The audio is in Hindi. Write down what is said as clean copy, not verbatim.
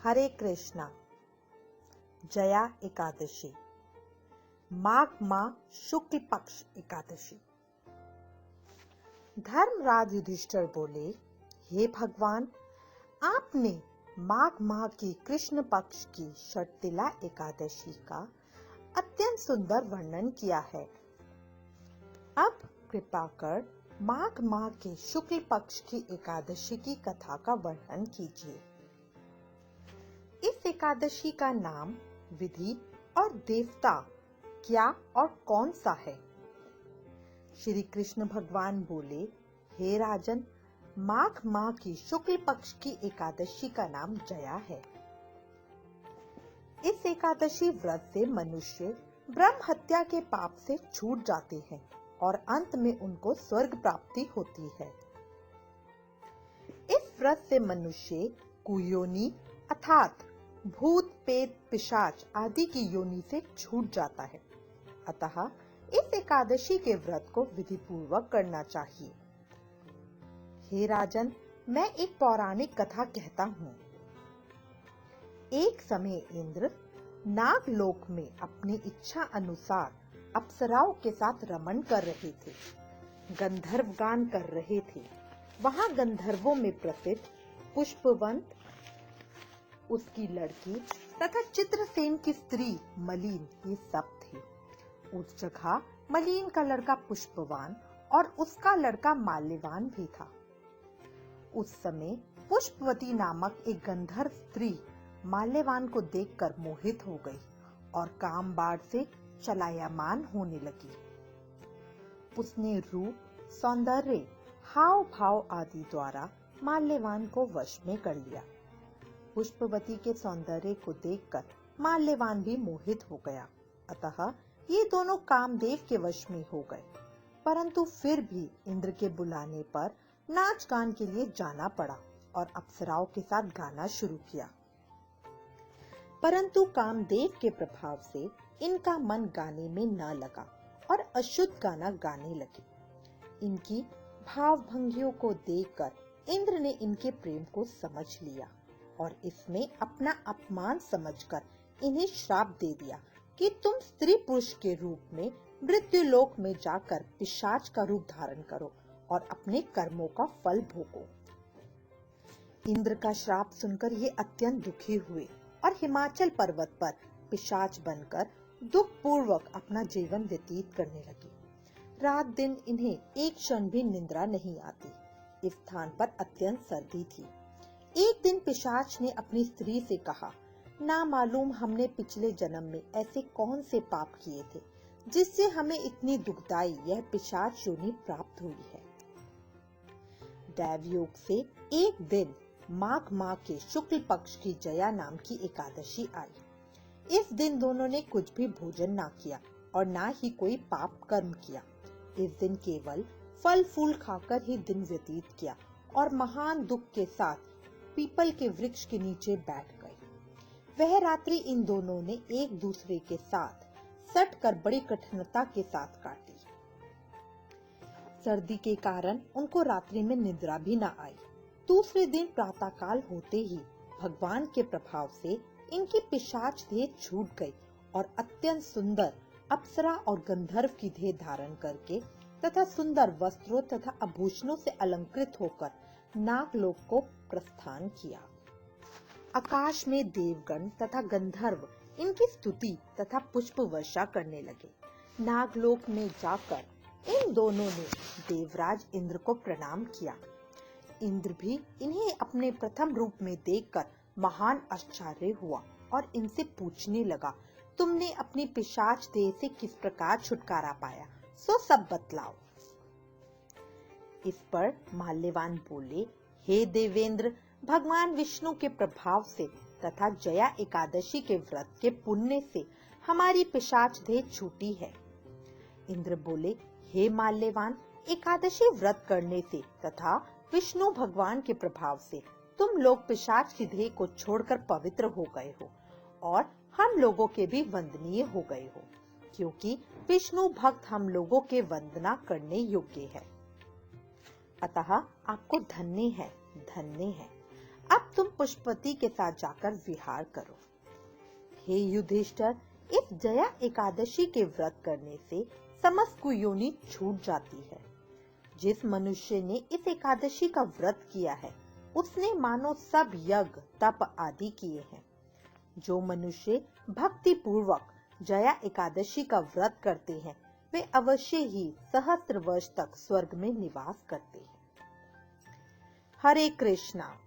हरे कृष्णा। जया एकादशी, माघ माह शुक्ल पक्ष एकादशी। धर्मराज युधिष्ठिर बोले, हे भगवान, आपने माघ माह की कृष्ण पक्ष की षटतिला एकादशी का अत्यंत सुंदर वर्णन किया है। अब कृपा कर माघ माह के शुक्ल पक्ष की एकादशी की कथा का वर्णन कीजिए। इस एकादशी का नाम, विधि और देवता क्या और कौन सा है? श्री कृष्ण भगवान बोले, हे राजन, माघ माह की शुक्ल पक्ष की एकादशी का नाम जया है। इस एकादशी व्रत से मनुष्य ब्रह्म हत्या के पाप से छूट जाते हैं और अंत में उनको स्वर्ग प्राप्ति होती है। इस व्रत से मनुष्य कुयोनि अर्थात भूत, पेट, पिशाच आदि की योनि से छूट जाता है। अतः इस एकादशी के व्रत को विधि पूर्वक करना चाहिए। हे राजन, मैं एक पौराणिक कथा कहता हूँ। एक समय इंद्र नागलोक में अपनी इच्छा अनुसार अप्सराओं के साथ रमण कर रहे थे, गंधर्व गान कर रहे थे। वहां गंधर्वों में प्रसिद्ध पुष्पवंत, उसकी लड़की तथा चित्रसेन की स्त्री मलिन, ये सब थे। उस जगह मलिन का लड़का पुष्पवान और उसका लड़का माल्यवान भी था। उस समय पुष्पवती नामक एक गंधर्व स्त्री माल्यवान को देखकर मोहित हो गई और काम बाढ़ से चलायमान होने लगी। उसने रूप, सौंदर्य, हाव भाव आदि द्वारा माल्यवान को वश में कर लिया। पुष्पवती के सौंदर्य को देखकर माल्यवान भी मोहित हो गया। अतः ये दोनों कामदेव के वश में हो गए। परंतु फिर भी इंद्र के बुलाने पर नाच गान के लिए जाना पड़ा और अप्सराओं के साथ गाना शुरू किया। परंतु कामदेव के प्रभाव से इनका मन गाने में न लगा और अशुद्ध गाना गाने लगे। इनकी भाव भंगियों को देखकर इंद्र ने इनके प्रेम को समझ लिया और इसमें अपना अपमान समझकर इन्हें श्राप दे दिया कि तुम स्त्री पुरुष के रूप में मृत्यु लोक में जाकर पिशाच का रूप धारण करो और अपने कर्मों का फल भोगो। इंद्र का श्राप सुनकर ये अत्यंत दुखी हुए और हिमाचल पर्वत पर पिशाच बनकर दुख पूर्वक अपना जीवन व्यतीत करने लगे। रात दिन इन्हें एक क्षण भी निद्रा नहीं आती। इस स्थान पर अत्यंत सर्दी थी। एक दिन पिशाच ने अपनी स्त्री से कहा, ना मालूम हमने पिछले जन्म में ऐसे कौन से पाप किए थे जिससे हमें इतनी दुखदाई यह पिशाच योनि प्राप्त हुई है। दैवयोग से एक दिन माघ माह के शुक्ल पक्ष की जया नाम की एकादशी आई। इस दिन दोनों ने कुछ भी भोजन ना किया और ना ही कोई पाप कर्म किया। इस दिन केवल फल फूल खाकर ही दिन व्यतीत किया और महान दुख के साथ पीपल के वृक्ष के नीचे बैठ गए। वह रात्रि इन दोनों ने एक दूसरे के साथ सट कर बड़ी कठिनता के साथ काटी। सर्दी के कारण उनको रात्रि में निद्रा भी न आई। दूसरे दिन प्रातःकाल होते ही भगवान के प्रभाव से इनकी पिशाच देह छूट गई और अत्यंत सुंदर अप्सरा और गंधर्व की देह धारण करके तथा सुंदर वस्त्रों तथा आभूषणों से अलंकृत होकर नागलोक को प्रस्थान किया। आकाश में देवगण तथा गंधर्व इनकी स्तुति तथा पुष्प वर्षा करने लगे। नागलोक में जाकर इन दोनों ने देवराज इंद्र को प्रणाम किया। इंद्र भी इन्हें अपने प्रथम रूप में देखकर महान आश्चर्य हुआ और इनसे पूछने लगा, तुमने अपनी पिशाच देह से किस प्रकार छुटकारा पाया, सो सब बतलाओ। इस पर माल्यवान बोले, हे देवेंद्र, भगवान विष्णु के प्रभाव से तथा जया एकादशी के व्रत के पुण्य से हमारी पिशाच देह छूटी है। इंद्र बोले, हे माल्यवान, एकादशी व्रत करने से तथा विष्णु भगवान के प्रभाव से तुम लोग पिशाच की देह को छोड़कर पवित्र हो गए हो और हम लोगों के भी वंदनीय हो गए हो, क्योंकि विष्णु भक्त हम लोगों के वंदना करने योग्य है। अतः आपको धन्य है, धन्य है। अब तुम पुष्पति के साथ जाकर विहार करो। हे युधिष्ठिर, इस जया एकादशी के व्रत करने से समस्त कुयोनि छूट जाती है। जिस मनुष्य ने इस एकादशी का व्रत किया है उसने मानो सब यज्ञ तप आदि किए हैं। जो मनुष्य भक्ति पूर्वक जया एकादशी का व्रत करते हैं वे अवश्य ही सहस्त्र वर्ष तक स्वर्ग में निवास करते हैं। हरे कृष्णा।